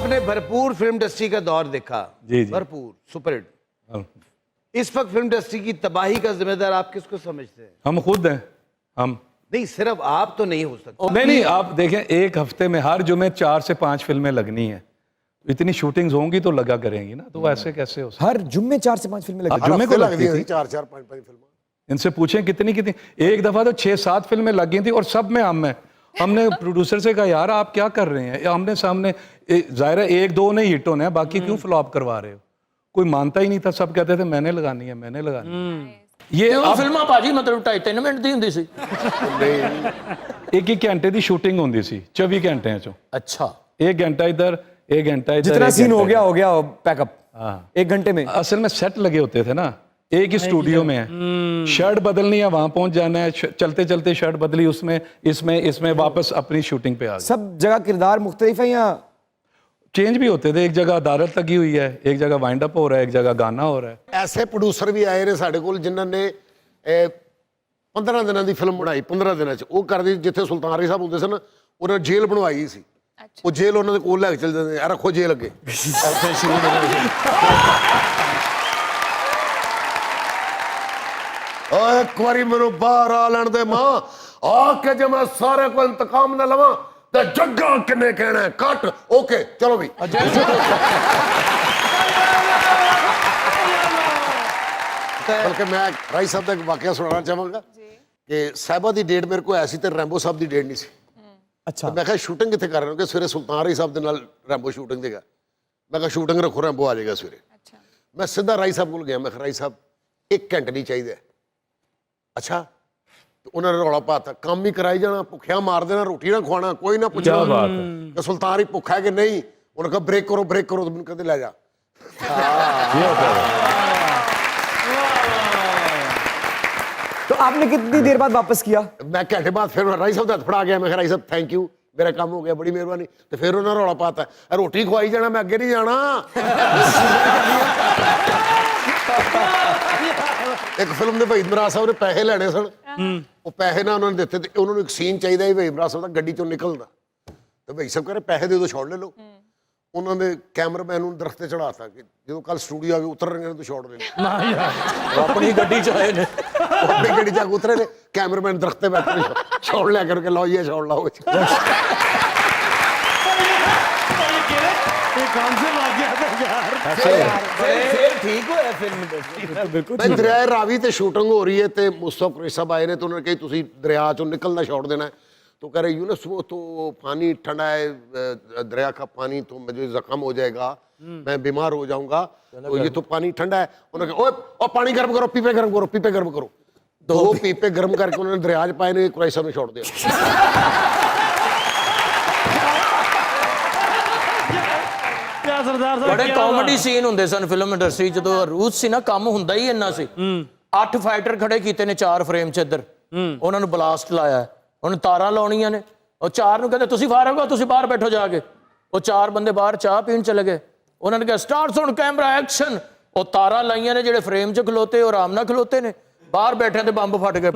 आपने भरपूर film industry का दौर देखा। जी जी भरपूर सुपरहिट। इस वक्त फिल्म इंडस्ट्री की तबाही का जिम्मेदार आप किसको समझते हैं? हम खुद हैं। हम नहीं, सिर्फ आप तो नहीं हो सकते। नहीं नहीं, आप देखें एक हफ्ते में हर जुमे 4 से 5 फिल्में लगनी है। इतनी शूटिंग्स होंगी तो लगा करेंगी ना, तो ऐसे कैसे हो सकता? हर जुम्मे 4 से 5 फिल्में लगती जुम्मे को लगती थी 4-4 5-5 फिल्में। इनसे पूछें कितनी कितनी। एक दफा तो 6-7 फिल्में लग गई थी और सब में हम हैं। हमने प्रोड्यूसर से कहा यार आप क्या कर रहे हैं, हमने सामने जाहिर है 1-2 नहीं हिट होने हैं, बाकी क्यों फ्लॉप करवा रहे हो? कोई मानता ही नहीं था, सब कहते थे मैंने लगानी है मैंने लगानी है। ये फिल्मां भाजी मतलब 2.5-3 मिनट दी हुंदी सी। एक घंटे की शूटिंग होंदी सी 24 घंटे चो। अच्छा, 1 घंटा इधर 1 घंटा इधर, जितना एक सीन घंटा हो गया पैकअप। हाँ 1 घंटे में। असल में सेट लगे होते थे ना, एक ही स्टूडियो में है, शर्ट बदलनी है वहां पहुंच जाना है, चलते चलते शर्ट बदली उसमें इसमें इसमें वापस अपनी शूटिंग पे आ गए। सब जगह किरदार मुख्तलिफ है या चेंज भी होते थे? एक जगह अदालत लगी हुई है, एक जगह वाइंड अप हो रहा है, एक जगह गाना हो रहा है। ऐसे प्रोड्यूसर भी आए ने साडे कोल जिन्हां ने 15 ਦਿਨਾਂ ਦੀ ਫਿਲਮ ਬਣਾਈ 15 ਦਿਨਾਂ ਚ। ਉਹ ਕਰਦੇ ਜਿੱਥੇ ਸੁਲਤਾਨਰੀ ਸਾਹਿਬ ਹੁੰਦੇ ਸਨ ਉਹਨਾਂ ਜੇਲ੍ਹ ਬਣਵਾਈ ਸੀ। ਉਹ ਜੇਲ੍ਹ ਉਹਨਾਂ ਦੇ ਕੋਲ ਲੈ ਕੇ ਚਲ ਜਾਂਦੇ ਆ, ਰੱਖੋ ਜੇਲ੍ਹ ਅੱਗੇ ਉੱਥੇ ਸ਼ੁਰੂ ਓਏ ਇੱਕ ਵਾਰੀ ਮੈਨੂੰ ਬਾਹਰ ਆ ਲੈਣ ਦੇ ਮਾਂ, ਆ ਕੇ ਜੇ ਮੈਂ ਸਾਰੇ ਕੋਲ ਇੰਤਕਾਮ ਨਾ ਲਵਾਂ ਤੇ ਜੱਗਾ ਕਿੰਨੇ ਕਹਿਣਾ ਹੈ, ਕੱਟ ਓਕੇ ਚਲੋ ਵੀ। बल्कि मैं राई साहब का एक वाकया सुनाना चाहूँगा कि साहिबा की डेट मेरे को ऐसी तो रैंबो साहब की डेट नहीं सी। अच्छा मैं कहा शूटिंग कितने कर रहे हो कि सवेरे सुल्तान राई साहब के नाल रैंबो शूटिंग देगा। मैं कहा शूटिंग रखो रैंबो आ जाएगा सवेरे। मैं सीधा राई साहब को गया, मैं कहा राई साहब 1 घंटे नहीं चाहिए। अच्छा तो उन्होंने रौला पाता काम ही कराई जाना, भुखिया मार देना, रोटी ना खुआना, कोई ना पूछना कि सुल्तान ही भुखा है कि नहीं। उन्होंने कहा ब्रेक करो तो मैंने कहते लै जा। तो आपने कितनी देर बाद वापस किया? मैं घंटे बाद फिर राई साहब का हथ फड़ा गया। मैं राई साहब थैंक यू, मेरा काम हो गया, बड़ी मेहरबानी। तो फिर उन्होंने रौला पाता रोटी खुआई जाना, मैं अगे नहीं जाना। एक फिल्म के भाई इमरान साहब ने पैसे लेने सन, वो पैसे ना उन्होंने दिते थे। उन्होंने एक सीन चाहिए भाई इमरान साहब का गड्डी चों निकलना, तो भाई साहब कह रहे पैसे दे दो शॉट ले लो। उन्होंने कैमरामैन दरख्त ते चढ़ाता कि जो कल स्टूडियो आ गए उतर रहे तो शॉट ले अपनी गड्डी च आए ने, अपनी गड्डी जाके उतरे ने, कैमरामैन दरख्त पे बैठे शॉट ले करके लाओ ये शॉट लाओ। ठीक हो फिल्म इंडस्ट्री। दरिया रावी ते शूटिंग हो रही है तो मुस्तफा कुरैशी साहब आए ने, तो उन्होंने कही तुसी दरिया चों निकलना शॉट देना है। तो कह रहे यूनुस वो तो पानी ठंडा है, दरिया का पानी तो मुझे जख्म हो जाएगा, मैं बीमार हो जाऊंगा, तो ये तो पानी ठंडा है। उन्होंने कहा ओ पानी गर्म करो, पीपे गर्म करो, पीपे गर्म करो। 2 पीपे गर्म करके उन्होंने दरिया च पाए ने, कुरैशी साहब ने छोड़ दिया। बड़े कॉमेडी सीन हुंदे सन फिल्म इंडस्ट्री च। तो रूस सी ना काम हुंदा ही इन्ना सी। 8 फाइटर खड़े कीते ने 4 फ्रेम च इधर, उन्होंने ब्लास्ट लाया, उन्होंने तारा लाउणियां ने। और 4 ਨੂੰ ਕਹਿੰਦੇ ਤੁਸੀਂ ਬਾਹਰ ਆਓ, ਤੁਸੀਂ ਬਾਹਰ ਬੈਠੋ ਜਾ ਕੇ। ਉਹ 4 ਬੰਦੇ ਬਾਹਰ ਚਾਹ ਪੀਣ ਚਲੇ ਗਏ। ਉਹਨਾਂ ਨੇ ਕਿਹਾ ਸਟਾਰਟਸ ਔਨ ਕੈਮਰਾ ਐਕਸ਼ਨ। ਉਹ ਤਾਰਾ ਲਾਈਆਂ ਨੇ ਜਿਹੜੇ ਫਰੇਮ 'ਚ ਖਲੋਤੇ ਉਹ ਆਰਾਮ ਨਾਲ ਖਲੋਤੇ ਨੇ, ਬਾਹਰ ਬੈਠੇ ਤੇ ਬੰਬ ਫਟ ਗਏ।